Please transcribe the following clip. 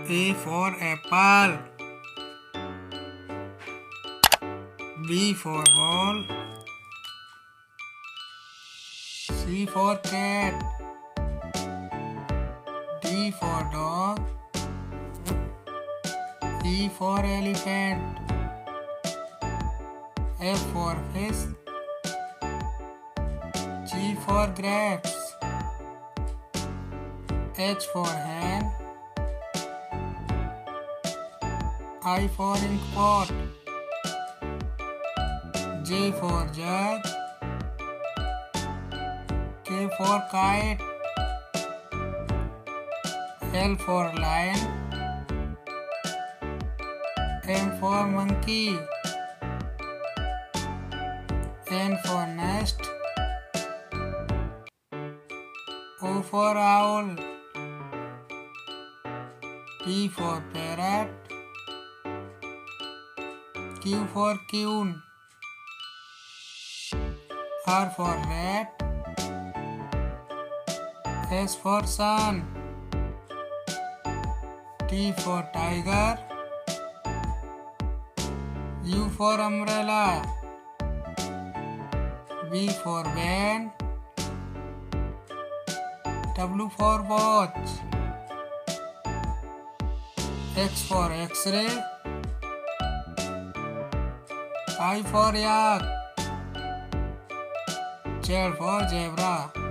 A for apple. B for ball. C for cat. D for dog. E for elephant. F for fish. G for grapes. H for hen. I for ink pot. J for jug. K for kite. L for lion. M for monkey. N for nest. O for owl. P for parrot. Q for queen. R for rat. S for sun. T for tiger. U for umbrella. V for van. W for watch. X for X-ray. I for yak. Z for zebra.